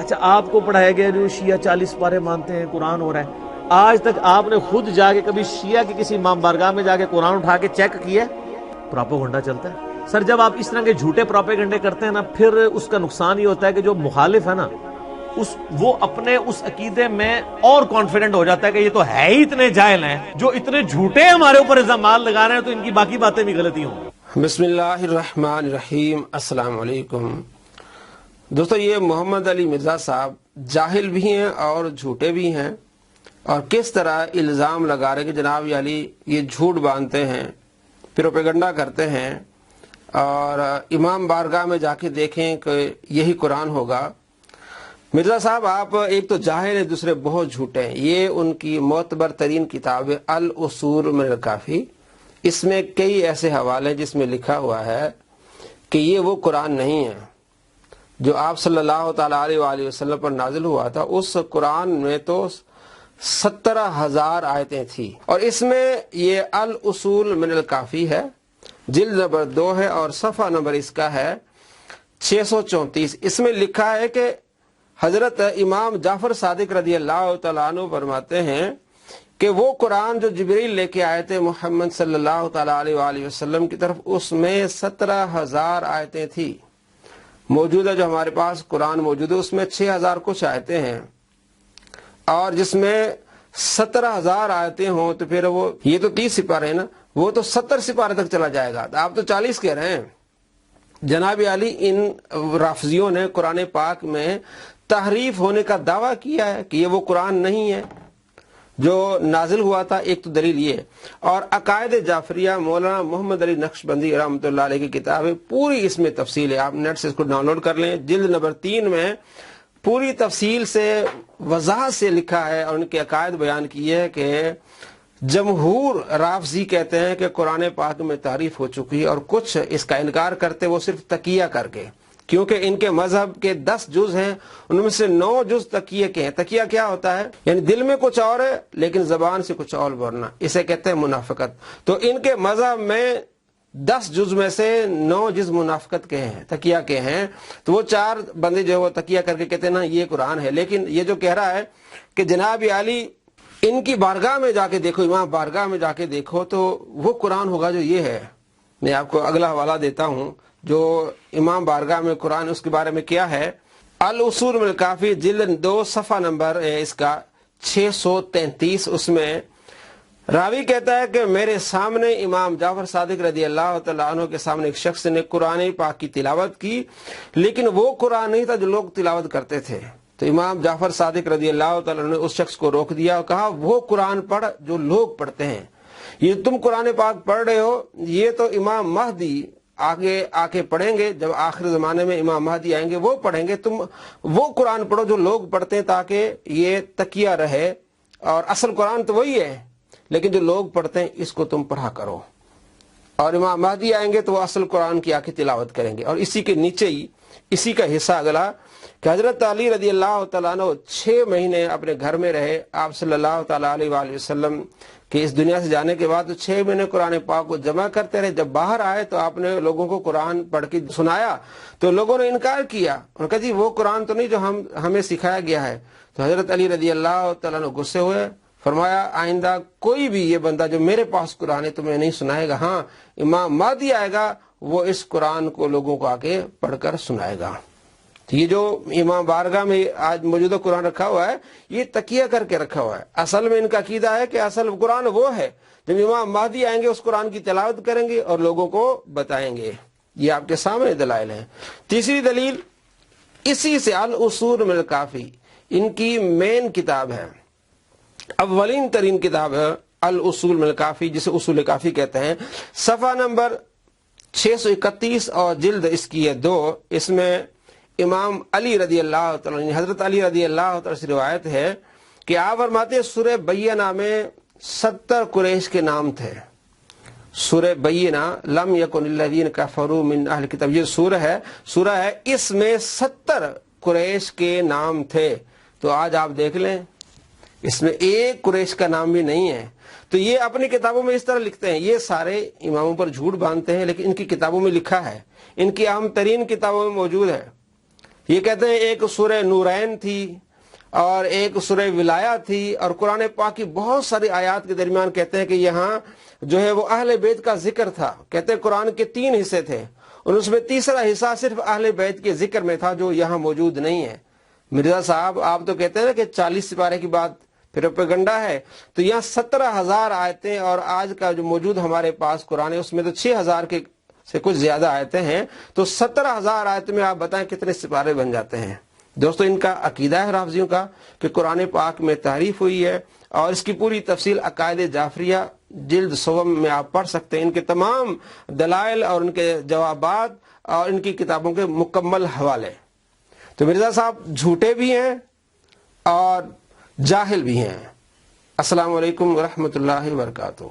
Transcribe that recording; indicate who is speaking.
Speaker 1: اچھا آپ کو پڑھایا گیا جو شیعہ 40 پارے مانتے ہیں قرآن ہو رہا ہے، آج تک آپ نے خود جا کے کبھی شیعہ کی کسی امام بارگاہ میں جا کے قرآن اٹھا کے چیک کیا؟ پراپوگنڈا چلتا ہے سر. جب آپ اس طرح کے جھوٹے پراپیگنڈے کرتے ہیں نا، پھر اس کا نقصان یہ ہوتا ہے کہ جو مخالف ہے نا وہ اپنے اس عقیدے میں اور کانفیڈنٹ ہو جاتا ہے کہ یہ تو ہے ہی اتنے جاہل ہیں، جو اتنے جھوٹے ہمارے اوپر الزامات لگا رہے ہیں، تو ان کی باقی باتیں بھی غلطی ہوں.
Speaker 2: بسم اللہ الرحمن الرحیم. السلام علیکم دوستو. یہ محمد علی مرزا صاحب جاہل بھی ہیں اور جھوٹے بھی ہیں، اور کس طرح الزام لگا رہے کہ جناب علی یہ جھوٹ باندھتے ہیں، پروپیگنڈا کرتے ہیں، اور امام بارگاہ میں جا کے دیکھیں کہ یہی قرآن ہوگا. مرزا صاحب آپ ایک تو جاہل ہیں، دوسرے بہت جھوٹے ہیں. یہ ان کی معتبر ترین کتاب ہے الاصول من الکافی. اس میں کئی ایسے حوالے جس میں لکھا ہوا ہے کہ یہ وہ قرآن نہیں ہے جو آپ صلی اللہ تعالی علیہ وآلہ وسلم پر نازل ہوا تھا. اس قرآن میں تو 17,000 آیتیں تھی، اور اس میں یہ الاصول من الکافی ہے، جلد نمبر 2 ہے، اور صفحہ نمبر اس کا ہے 634. اس میں لکھا ہے کہ حضرت امام جعفر صادق رضی اللہ تعالیٰ عنہ فرماتے ہیں کہ وہ قرآن جو جبریل لے کے آئے تھے محمد صلی اللہ تعالیٰ علیہ وآلہ وسلم کی طرف، اس میں 17,000 آیتیں تھی. موجودہ جو ہمارے پاس قرآن موجود ہے اس میں 6,000 کچھ آیتیں ہیں، اور جس میں 17,000 آیتیں ہوں تو پھر وہ یہ تو 30 سپارے ہیں نا، وہ تو 70 سپارے تک چلا جائے گا. آپ تو 40 کہہ رہے ہیں. جناب علی ان رافضیوں نے قرآن پاک میں تحریف ہونے کا دعویٰ کیا ہے کہ یہ وہ قرآن نہیں ہے جو نازل ہوا تھا. ایک تو دلیل یہ ہے، اور عقائد جعفریہ مولانا محمد علی نقشبندی رحمۃ اللہ علیہ کی کتاب ہے، پوری اس میں تفصیل ہے. آپ نیٹ سے اس کو ڈاؤن لوڈ کر لیں. جلد نمبر 3 میں پوری تفصیل سے وضاحت سے لکھا ہے، اور ان کے عقائد بیان کی ہے کہ جمہور رافضی کہتے ہیں کہ قرآن پاک میں تعریف ہو چکی ہے، اور کچھ اس کا انکار کرتے وہ صرف تقیہ کر کے، کیونکہ ان کے مذہب کے 10 جز ہیں، ان میں سے 9 جز تقیہ کے ہیں. تقیہ کیا ہوتا ہے؟ یعنی دل میں کچھ اور ہے لیکن زبان سے کچھ اور بولنا، اسے کہتے ہیں منافقت. تو ان کے مذہب میں 10 جز میں سے 9 جز منافقت کے ہیں، تقیہ کے ہیں. تو وہ 4 بندے جو وہ تقیہ کر کے کہتے ہیں نا یہ قرآن ہے. لیکن یہ جو کہہ رہا ہے کہ جناب علی ان کی بارگاہ میں جا کے دیکھو، امام بارگاہ میں جا کے دیکھو تو وہ قرآن ہوگا جو یہ ہے. میں آپ کو اگلا حوالہ دیتا ہوں جو امام بارگاہ میں قرآن اس کے بارے میں کیا ہے. الاصول من الکافی جلد 2 صفحہ نمبر اس کا 633. اس میں راوی کہتا ہے کہ میرے سامنے امام جعفر صادق رضی اللہ تعالیٰ عنہ کے سامنے ایک شخص نے قرآن پاک کی تلاوت کی، لیکن وہ قرآن نہیں تھا جو لوگ تلاوت کرتے تھے. تو امام جعفر صادق رضی اللہ تعالیٰ عنہ نے اس شخص کو روک دیا اور کہا وہ قرآن پڑھ جو لوگ پڑھتے ہیں. یہ تم قرآن پاک پڑھ رہے ہو یہ تو امام مہدی آگے آ کے پڑھیں گے، جب آخر زمانے میں امام مہدی آئیں گے وہ پڑھیں گے. تم وہ قرآن پڑھو جو لوگ پڑھتے ہیں تاکہ یہ تقیہ رہے، اور اصل قرآن تو وہی ہے لیکن جو لوگ پڑھتے ہیں اس کو تم پڑھا کرو. اور امام مہدی آئیں گے تو وہ اصل قرآن کی آ کے تلاوت کریں گے. اور اسی کے نیچے ہی اسی کا حصہ اگلا کہ حضرت علی رضی اللہ تعالیٰ عنہ 6 مہینے اپنے گھر میں رہے. آپ صلی اللہ تعالیٰ علیہ وآلہ وسلم کہ اس دنیا سے جانے کے بعد 6 مہینے قرآن پاک کو جمع کرتے رہے. جب باہر آئے تو آپ نے لوگوں کو قرآن پڑھ کے سنایا تو لوگوں نے انکار کیا، انہوں نے کہا جی وہ قرآن تو نہیں جو ہمیں سکھایا گیا ہے. تو حضرت علی رضی اللہ تعالیٰ عنہ غصے ہوئے، فرمایا آئندہ کوئی بھی یہ بندہ جو میرے پاس قرآن ہے تمہیں نہیں سنائے گا. ہاں امام مہدی آئے گا وہ اس قرآن کو لوگوں کو آگے پڑھ کر سنائے گا. یہ جو امام بارگاہ میں آج موجودہ قرآن رکھا ہوا ہے یہ تقیہ کر کے رکھا ہوا ہے. اصل میں ان کا عقیدہ ہے کہ اصل قرآن وہ ہے، جب امام مہدی آئیں گے اس قرآن کی تلاوت کریں گے اور لوگوں کو بتائیں گے. یہ آپ کے سامنے دلائل ہیں. تیسری دلیل اسی سے الاصول من الکافی ان کی مین کتاب ہے، اولین ترین کتاب ہے الاصول من الکافی، جسے اصول کافی کہتے ہیں. صفحہ نمبر 631 اور جلد اس کی ہے 2. اس میں امام علی رضی اللہ تعالیٰ حضرت علی رضی اللہ تعالیٰ سے روایت ہے کہ آپ فرماتے ہیں سورہ بینہ میں 70 قریش کے نام تھے. سورہ بینہ لم یکن الذین کفروا من اہل کتاب، یہ سورہ ہے اس میں 70 قریش کے نام تھے. تو آج آپ دیکھ لیں اس میں ایک قریش کا نام بھی نہیں ہے. تو یہ اپنی کتابوں میں اس طرح لکھتے ہیں. یہ سارے اماموں پر جھوٹ باندھتے ہیں لیکن ان کی کتابوں میں لکھا ہے، ان کی اہم ترین کتابوں میں موجود ہے. یہ کہتے ہیں ایک سورہ نورین تھی اور ایک سورہ ولایہ تھی، اور قرآن پاک کی بہت ساری آیات کے درمیان کہتے ہیں کہ یہاں جو ہے وہ اہل بیت کا ذکر تھا۔ کہتے ہیں قرآن کے 3 حصے تھے اور اس میں تیسرا حصہ صرف اہل بیت کے ذکر میں تھا جو یہاں موجود نہیں ہے۔ مرزا صاحب آپ تو کہتے ہیں نا کہ 40 سپارے کی بات پروپیگنڈا ہے، تو یہاں 17,000 آیتیں، اور آج کا جو موجود ہمارے پاس قرآن ہے اس میں تو 6,000 کے سے کچھ زیادہ آیتیں ہیں، تو 17,000 آیتیں میں آپ بتائیں کتنے سپارے بن جاتے ہیں۔ دوستو ان کا عقیدہ ہے رافضیوں کا کہ قرآن پاک میں تعریف ہوئی ہے، اور اس کی پوری تفصیل عقائد جعفریہ جلد 100 میں آپ پڑھ سکتے ہیں، ان کے تمام دلائل اور ان کے جوابات اور ان کی کتابوں کے مکمل حوالے۔ تو مرزا صاحب جھوٹے بھی ہیں اور جاہل بھی ہیں۔ السلام علیکم ورحمۃ اللہ وبرکاتہ۔